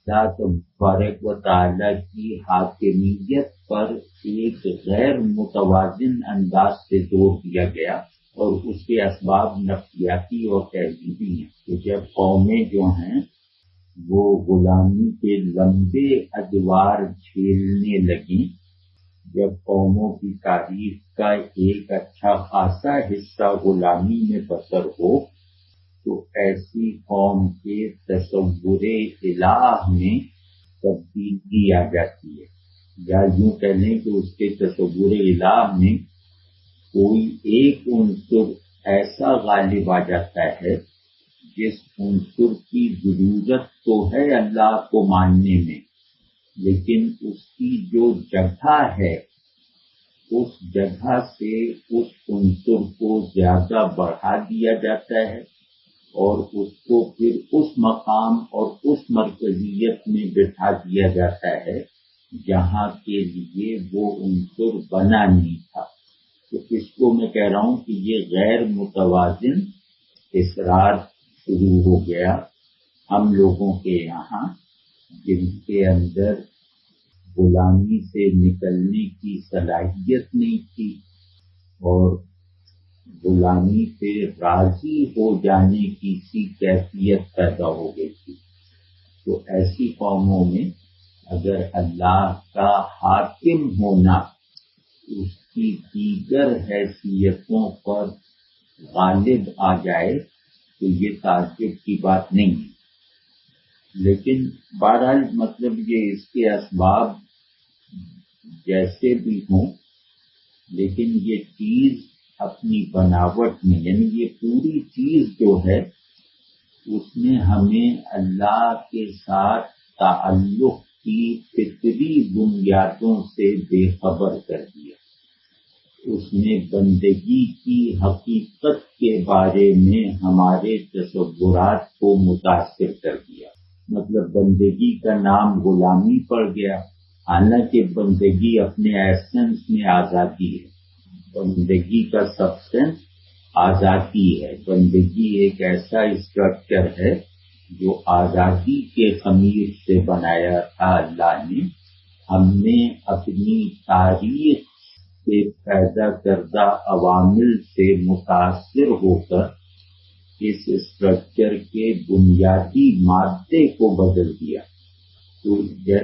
اللہ تبارک و تعالی کی حاکمیت پر ایک غیر متوازن انداز سے زور دیا گیا، اور اس کے اسباب نفسیاتی اور تہذیبی ہیں کہ جب قومیں جو ہیں وہ غلامی کے لمبے ادوار جھیلنے لگیں، جب قوموں کی تاریخ کا ایک اچھا خاصا حصہ غلامی میں بسر ہو، تو ایسی قوم کے تصور الہ میں تبدیلی آ جاتی ہے، یا یوں کہہ لیں کہ اس کے تصور الہ میں کوئی ایک عنصر ایسا غالب آ جاتا ہے جس عنصر کی ضرورت تو ہے اللہ کو ماننے میں، لیکن اس کی جو جگہ ہے اس جگہ سے اس عنصر کو زیادہ بڑھا دیا جاتا ہے، اور اس کو پھر اس مقام اور اس مرکزیت میں بٹھا دیا جاتا ہے جہاں کے لیے وہ عنصر بنا نہیں تھا۔ تو اس کو میں کہہ رہا ہوں کہ یہ غیر متوازن اصرار شروع ہو گیا ہم لوگوں کے یہاں، جن کے اندر غلامی سے نکلنے کی صلاحیت نہیں تھی اور غلامی سے راضی ہو جانے کی سی کیفیت پیدا ہو گئی تھی۔ تو ایسی قوموں میں اگر اللہ کا حاکم ہونا اس کی دیگر حیثیتوں پر غالب آ جائے تو یہ تعجب کی بات نہیں ہے، لیکن بہرحال مطلب یہ اس کے اسباب جیسے بھی ہوں، لیکن یہ چیز اپنی بناوٹ میں، یعنی یہ پوری چیز جو ہے اس نے ہمیں اللہ کے ساتھ تعلق کی فطری بنیادوں سے بے خبر کر دیا۔ اس نے بندگی کی حقیقت کے بارے میں ہمارے تصورات کو متاثر کر دیا۔ مطلب بندگی کا نام غلامی پڑ گیا، حالانکہ بندگی اپنے ایسنس میں آزادی ہے، بندگی کا سبسٹنس آزادی ہے۔ بندگی ایک ایسا اسٹرکچر ہے جو آزادی کے خمیر سے بنایا تھا اللہ نے۔ ہم نے اپنی تاریخ سے پیدا کردہ عوامل سے متاثر ہو کر اس اسٹرکچر کے بنیادی مادے کو بدل دیا، تو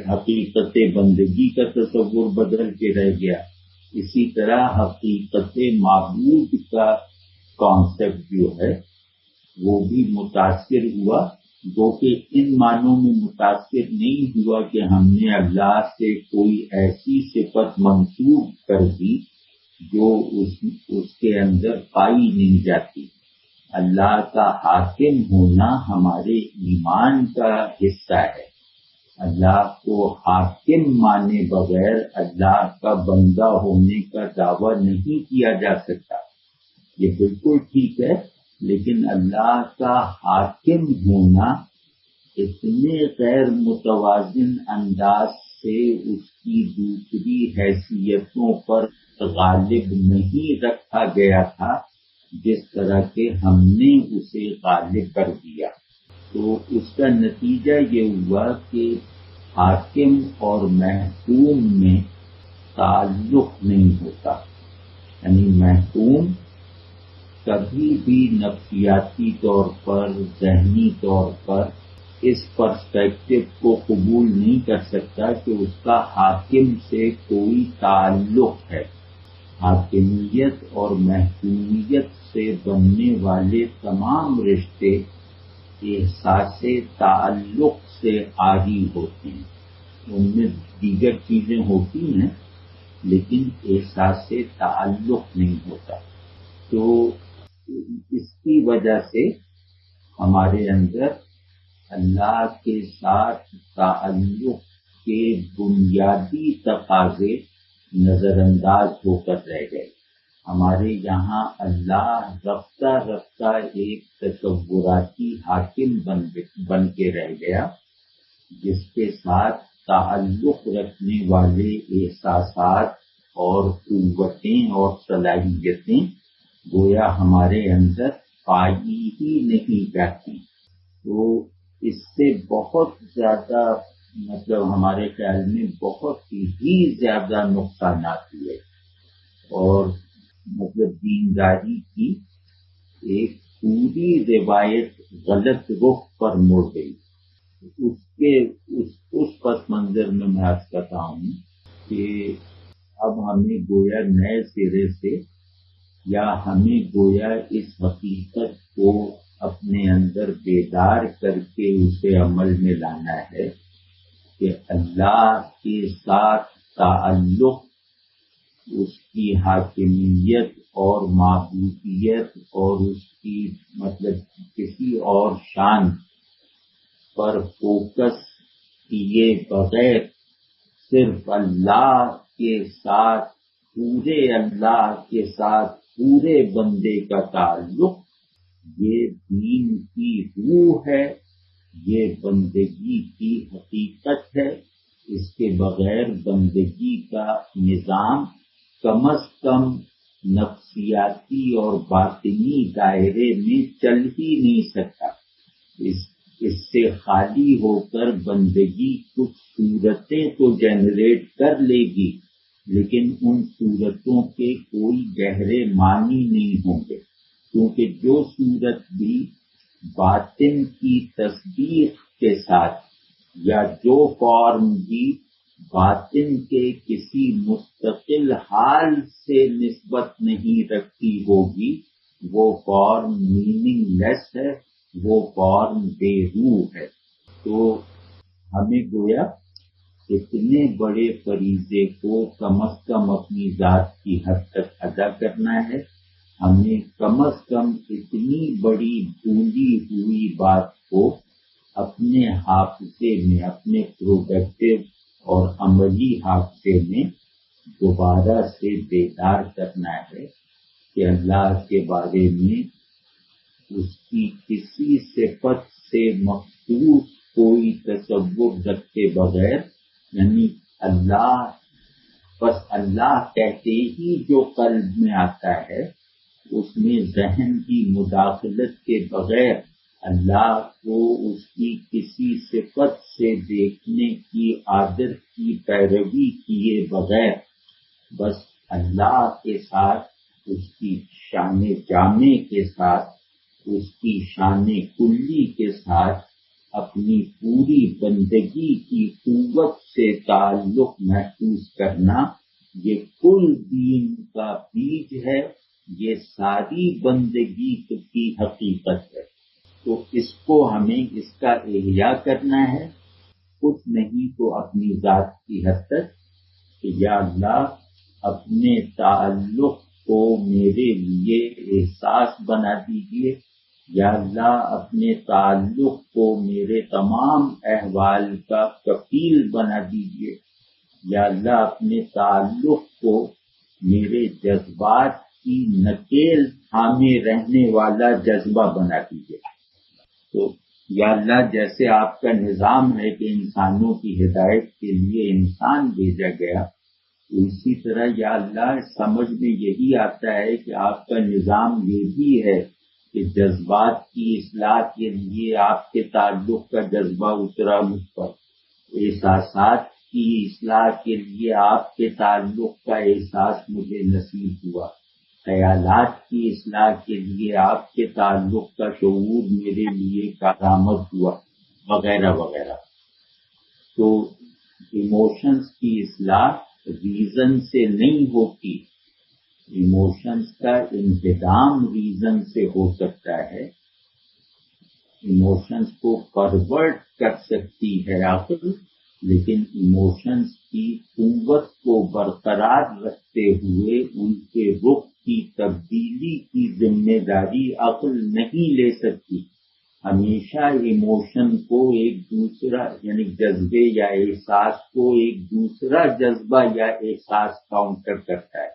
حقیقت بندگی کا تصور بدل کے رہ گیا۔ اسی طرح حقیقت معبود کا کانسیپٹ جو ہے وہ بھی متاثر ہوا، جو کہ ان معنوں میں متاثر نہیں ہوا کہ ہم نے اللہ سے کوئی ایسی صفت منسوب کر دی جو اس کے اندر پائی نہیں جاتی۔ اللہ کا حاکم ہونا ہمارے ایمان کا حصہ ہے۔ اللہ کو حاکم مانے بغیر اللہ کا بندہ ہونے کا دعویٰ نہیں کیا جا سکتا، یہ بالکل ٹھیک ہے، لیکن اللہ کا حاکم ہونا اتنے غیر متوازن انداز سے اس کی دوسری حیثیتوں پر غالب نہیں رکھا گیا تھا جس طرح کہ ہم نے اسے غالب کر دیا۔ تو اس کا نتیجہ یہ ہوا کہ حاکم اور محکوم میں تعلق نہیں ہوتا، یعنی محکوم کبھی بھی نفسیاتی طور پر، ذہنی طور پر اس پرسپیکٹو کو قبول نہیں کر سکتا کہ اس کا حاکم سے کوئی تعلق ہے۔ حاکمیت اور محکومیت سے بننے والے تمام رشتے احساس تعلق سے عاری ہوتے ہیں، ان میں دیگر چیزیں ہوتی ہیں لیکن احساس تعلق نہیں ہوتا۔ تو اس کی وجہ سے ہمارے اندر اللہ کے ساتھ تعلق کے بنیادی تقاضے نظر انداز ہو کر رہ گئے۔ ہمارے یہاں اللہ رفتہ رفتہ ایک تصوراتی حاکم بن کے رہ گیا، جس کے ساتھ تعلق رکھنے والے احساسات اور قوتیں اور صلاحیتیں گویا ہمارے اندر پائی ہی نہیں جاتی۔ تو اس سے بہت زیادہ مطلب ہمارے خیال میں بہت ہی زیادہ نقصانات ہوئے، اور مطلب دینداری کی ایک پوری روایت غلط رخ پر مڑ گئی۔ اس پس منظر میں عرض کرتا ہوں کہ اب ہمیں گویا نئے سرے سے، یا ہمیں گویا اس حقیقت کو اپنے اندر بیدار کر کے اسے عمل میں لانا ہے کہ اللہ کے ساتھ تعلق، اس کی حاکمیت اور معبودیت اور اس کی مطلب کسی اور شان پر فوکس کیے بغیر صرف اللہ کے ساتھ، پورے اللہ کے ساتھ پورے بندے کا تعلق، یہ دین کی روح ہے، یہ بندگی کی حقیقت ہے۔ اس کے بغیر بندگی کا نظام کم از کم نفسیاتی اور باطنی دائرے میں چل ہی نہیں سکتا۔ اس سے خالی ہو کر بندگی کچھ صورتیں تو جنریٹ کر لے گی، لیکن ان صورتوں کے کوئی گہرے معنی نہیں ہوں گے، کیونکہ جو صورت بھی باطن کی تصدیق کے ساتھ، یا جو فارم بھی باطن کے کسی مستقل حال سے نسبت نہیں رکھتی ہوگی، وہ فارم میننگ لیس ہے، وہ فارم بے روح ہے۔ تو ہمیں گویا اتنے بڑے فریضے کو کم از کم اپنی ذات کی حد تک ادا کرنا ہے۔ ہمیں کم از کم اتنی بڑی بھولی ہوئی بات کو اپنے حافظے میں، اپنے پروڈکٹیو اور عملی حافظے میں دوبارہ سے بیدار کرنا ہے کہ اللہ کے بارے میں اس کی کسی صفت سے مخصوص کوئی تصور رکھے بغیر، یعنی اللہ، بس اللہ کہتے ہی جو قلب میں آتا ہے، اس میں ذہن کی مداخلت کے بغیر اللہ کو اس کی کسی صفت سے دیکھنے کی عادت کی پیروی کیے بغیر، بس اللہ کے ساتھ، اس کی شان جامع کے ساتھ، اس کی شان کلی کے ساتھ اپنی پوری بندگی کی قوت سے تعلق محسوس کرنا، یہ کل دین کا بیج ہے، یہ ساری بندگی کی حقیقت ہے۔ تو اس کو ہمیں اس کا احیاء کرنا ہے، کچھ نہیں تو اپنی ذات کی حد تک کہ یا اللہ اپنے تعلق کو میرے لیے احساس بنا دیجیے، یا اللہ اپنے تعلق کو میرے تمام احوال کا کفیل بنا دیجیے، یا اللہ اپنے تعلق کو میرے جذبات کی نکیل تھامے رہنے والا جذبہ بنا دیجیے۔ تو یا اللہ جیسے آپ کا نظام ہے کہ انسانوں کی ہدایت کے لیے انسان بھیجا گیا، تو اسی طرح یا اللہ سمجھ میں یہی آتا ہے کہ آپ کا نظام یہ بھی ہے کہ جذبات کی اصلاح کے لیے آپ کے تعلق کا جذبہ اترا مجھ پر، احساسات کی اصلاح کے لیے آپ کے تعلق کا احساس مجھے نصیب ہوا، خیالات کی اصلاح کے لیے آپ کے تعلق کا شعور میرے لیے کارآمد ہوا، وغیرہ وغیرہ۔ تو ایموشنز کی اصلاح ریزن سے نہیں ہوتی، ایموشنز کا انتظام ریزن سے ہو سکتا ہے، ایموشنز کو پرورٹ کر سکتی ہے عقل، لیکن ایموشنز کی قوت کو برقرار رکھتے ہوئے ان کے رخ کی تبدیلی کی ذمہ داری عقل نہیں لے سکتی۔ ہمیشہ ایموشن کو ایک دوسرا، یعنی جذبے یا احساس کو ایک دوسرا جذبہ یا احساس کاؤنٹر کرتا ہے۔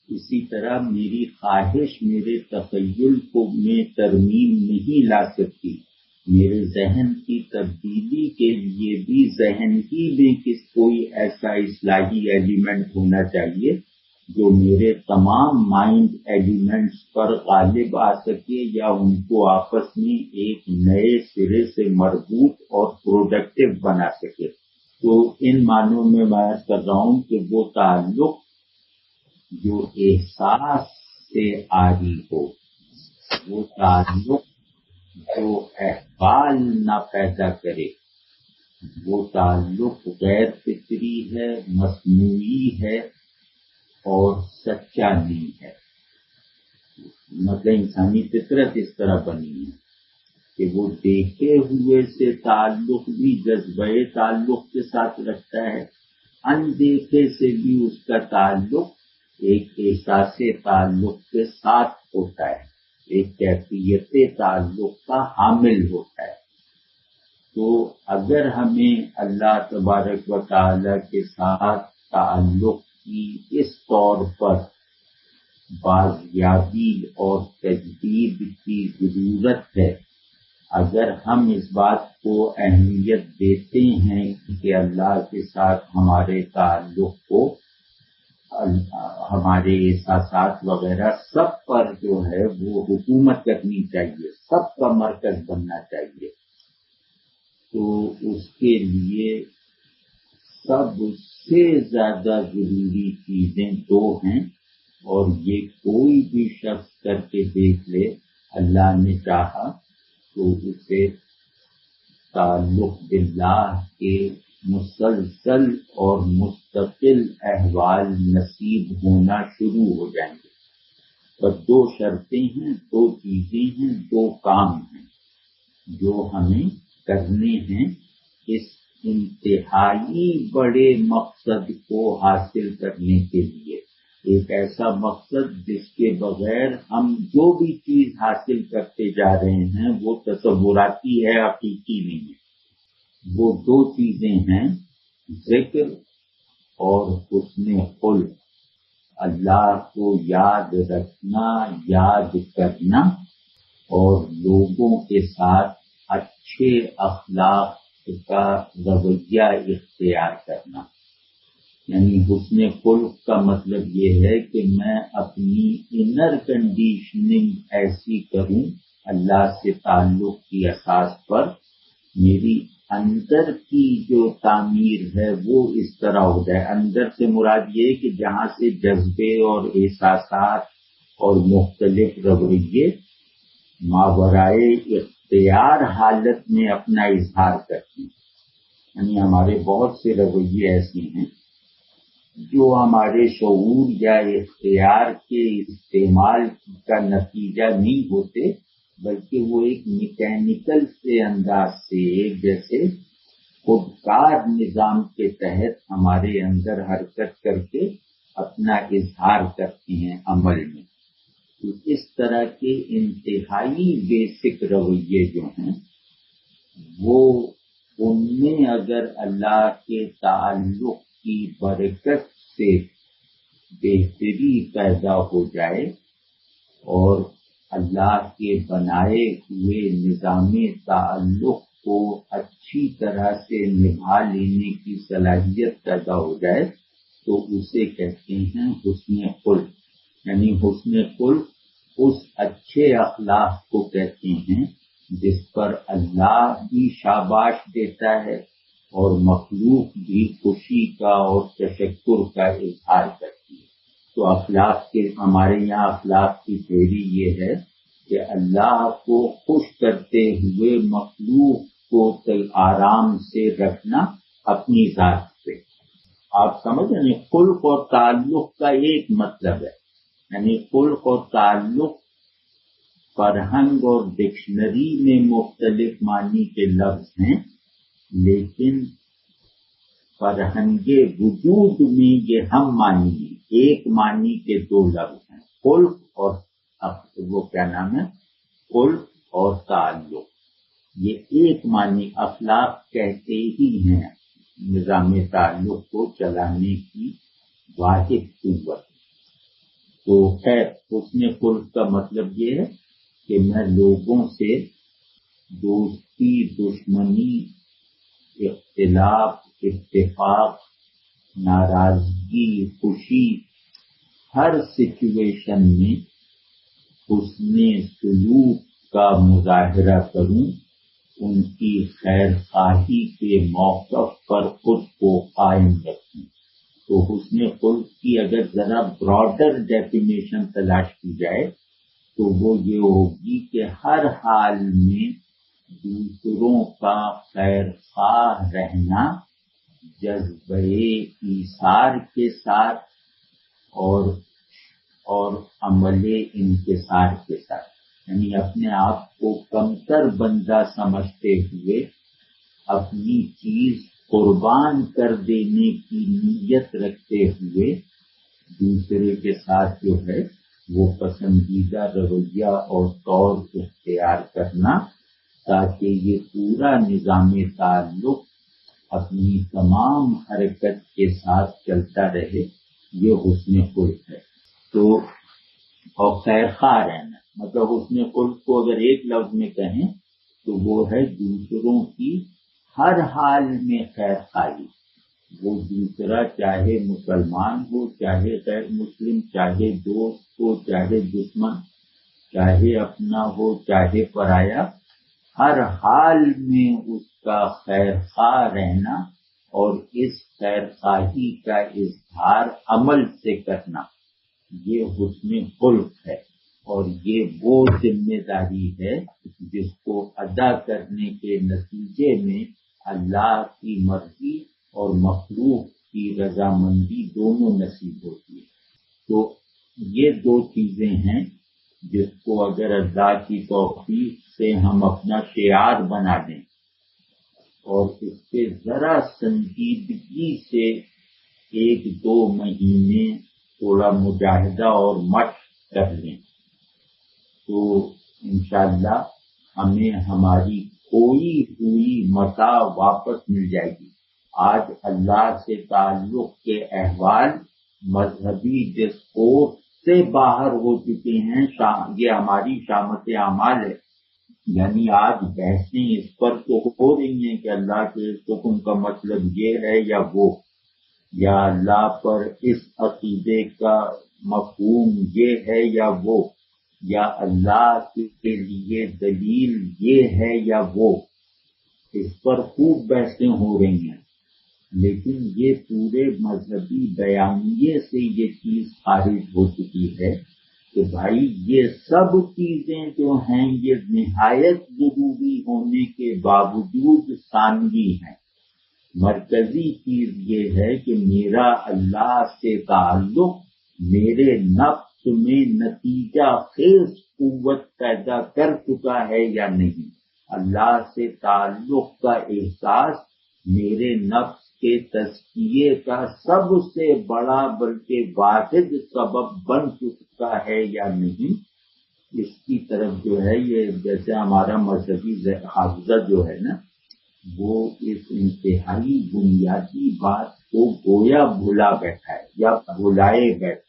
اسی طرح میری خواہش میرے تخیل کو میں ترمیم نہیں لا سکتی، میرے ذہن کی تبدیلی کے لیے بھی ذہن ہی میں کوئی ایسا اصلاحی ایلیمنٹ ہونا چاہیے جو میرے تمام مائنڈ ایلیمنٹس پر غالب آ سکے یا ان کو آپس میں ایک نئے سرے سے مربوط اور پروڈکٹیو بنا سکے. تو ان معنوں میں بات کر رہا ہوں کہ وہ تعلق جو احساس سے عاری ہو، وہ تعلق جو احوال نہ پیدا کرے، وہ تعلق غیر فطری ہے، مصنوعی ہے اور سچا نہیں ہے. مطلب انسانی فطرت اس طرح بنی ہے کہ وہ دیکھے ہوئے سے تعلق بھی جذبہ تعلق کے ساتھ رکھتا ہے، اندیکھے سے بھی اس کا تعلق ایک احساس تعلق کے ساتھ ہوتا ہے، ایک کیفیت تعلق کا حامل ہوتا ہے. تو اگر ہمیں اللہ تبارک و تعالی کے ساتھ تعلق کی اس طور پر بازیابی اور تجدید کی ضرورت ہے، اگر ہم اس بات کو اہمیت دیتے ہیں کہ اللہ کے ساتھ ہمارے تعلق کو، ہمارے احساسات وغیرہ سب پر جو ہے وہ حکومت کرنی چاہیے، سب کا مرکز بننا چاہیے، تو اس کے لیے سب سے زیادہ ضروری چیزیں دو ہیں، اور یہ کوئی بھی شخص کر کے دیکھ لے، اللہ نے چاہا تو اسے تعلق باللہ کے مسلسل اور مستقل احوال نصیب ہونا شروع ہو جائیں گے. پر دو شرطیں ہیں، دو چیزیں ہیں، دو کام ہیں جو ہمیں کرنے ہیں اس انتہائی بڑے مقصد کو حاصل کرنے کے لیے. ایک ایسا مقصد جس کے بغیر ہم جو بھی چیز حاصل کرتے جا رہے ہیں وہ تصوراتی ہے، حقیقی نہیں ہے. وہ دو چیزیں ہیں، ذکر اور حسن خلق. اللہ کو یاد رکھنا، یاد کرنا اور لوگوں کے ساتھ اچھے اخلاق کا رویہ اختیار کرنا. یعنی حسن خلق کا مطلب یہ ہے کہ میں اپنی انر کنڈیشننگ ایسی کروں اللہ سے تعلق کی اساس پر، میری اندر کی جو تعمیر ہے وہ اس طرح ہو جائے. اندر سے مراد یہ کہ جہاں سے جذبے اور احساسات اور مختلف رویے ماورائے اختیار حالت میں اپنا اظہار کرتے ہیں. یعنی ہمارے بہت سے رویے ایسے ہیں جو ہمارے شعور یا اختیار کے استعمال کا نتیجہ نہیں ہوتے، بلکہ وہ ایک میکینیکل سے انداز سے، ایک جیسے خودکار نظام کے تحت ہمارے اندر حرکت کر کے اپنا اظہار کرتے ہیں عمل میں. تو اس طرح کے انتہائی بیسک رویے جو ہیں وہ ان میں اگر اللہ کے تعلق کی برکت سے بہتری پیدا ہو جائے اور اللہ کے بنائے ہوئے نظام تعلق کو اچھی طرح سے نبھا لینے کی صلاحیت پیدا ہو جائے تو اسے کہتے ہیں حسن خلق. یعنی حسن خلق اس اچھے اخلاق کو کہتے ہیں جس پر اللہ بھی شاباش دیتا ہے اور مخلوق بھی خوشی کا اور تشکر کا اظہار کرتی ہے. تو اخلاق کے ہمارے یہاں اخلاق کی تھیوری یہ ہے کہ اللہ کو خوش کرتے ہوئے مخلوق کو آرام سے رکھنا اپنی ذات سے. آپ سمجھ رہے ہیں خلق اور تعلق کا ایک مطلب ہے. یعنی خلق اور تعلق فرہنگ اور ڈکشنری میں مختلف معنی کے لفظ ہیں، لیکن فرہنگ وجود میں یہ ہم معنی ہیں. ایک معنی کے دو لفظ ہیں، خلق اور وہ کیا نام ہے، خلق اور تعلق. یہ ایک معنی اخلاق کہتے ہی ہیں نظام تعلق کو چلانے کی واحد قوت. تو خیر حسن خلق کا مطلب یہ ہے کہ میں لوگوں سے دوستی، دشمنی، اختلاف، اتفاق، ناراضگی، خوشی ہر سچویشن میں حسن سلوک کا مظاہرہ کروں، ان کی خیر خواہی کے موقف پر خود کو قائم رکھوں۔ تو حسن خلق کی اگر ذرا براڈر ڈیفینیشن تلاش کی جائے تو وہ یہ ہوگی کہ ہر حال میں دوسروں کا خیر خواہ رہنا، جذبہ ایثار کے ساتھ اور عمل انکسار کے ساتھ، یعنی اپنے آپ کو کمتر بندہ سمجھتے ہوئے اپنی چیز قربان کر دینے کی نیت رکھتے ہوئے دوسرے کے ساتھ جو ہے وہ پسندیدہ رویہ اور طور اختیار کرنا، تاکہ یہ پورا نظام تعلق اپنی تمام حرکت کے ساتھ چلتا رہے، یہ حسن خلق ہے۔ تو اور خیر خواہ رہنا، مطلب حسن خلق کو اگر ایک لفظ میں کہیں تو وہ ہے دوسروں کی ہر حال میں خیر خواہی۔ وہ دوسرا چاہے مسلمان ہو، چاہے غیر مسلم، چاہے دوست ہو، چاہے دشمن، چاہے اپنا ہو، چاہے پرایا، ہر حال میں اس کا خیر خواہ رہنا اور اس خیر خواہی کا اظہار عمل سے کرنا، یہ حسن خلق ہے۔ اور یہ وہ ذمہ داری ہے جس کو ادا کرنے کے نتیجے میں اللہ کی مرضی اور مخلوق کی رضامندی دونوں نصیب ہوتی ہے۔ تو یہ دو چیزیں ہیں جس کو اگر اللہ کی توفیق سے ہم اپنا شعار بنا دیں اور اس پہ ذرا سنجیدگی سے ایک دو مہینے تھوڑا مجاہدہ اور مشق کر لیں تو انشاءاللہ ہمیں ہماری کھوئی ہوئی متاع واپس مل جائے گی۔ آج اللہ سے تعلق کے احوال مذہبی ڈسکورس سے باہر ہو چکے ہیں، یہ ہماری شامت اعمال ہے۔ یعنی آج بحثیں اس پر تو ہو رہی ہیں کہ اللہ کے حکم کا مطلب یہ ہے یا وہ، یا اللہ پر اس عقیدے کا مفہوم یہ ہے یا وہ، یا اللہ کے لیے دلیل یہ ہے یا وہ، اس پر خوب بحثیں ہو رہی ہیں۔ لیکن یہ پورے مذہبی بیانیے سے یہ چیز خارج ہو چکی ہے کہ بھائی یہ سب چیزیں جو ہیں یہ نہایت ضروری ہونے کے باوجود ثانوی ہیں۔ مرکزی چیز یہ ہے کہ میرا اللہ سے تعلق میرے نفس میں نتیجہ خیز قوت پیدا کر چکا ہے یا نہیں۔ اللہ سے تعلق کا احساس میرے نفس کے تزکیے کا سب سے بڑا بلکہ واحد سبب بن چکا ہے یا نہیں، اس کی طرف جو ہے یہ جیسے ہمارا مذہبی حافظہ جو ہے نا وہ اس انتہائی بنیادی بات کو گویا بھلا بیٹھا ہے یا بھلائے بیٹھا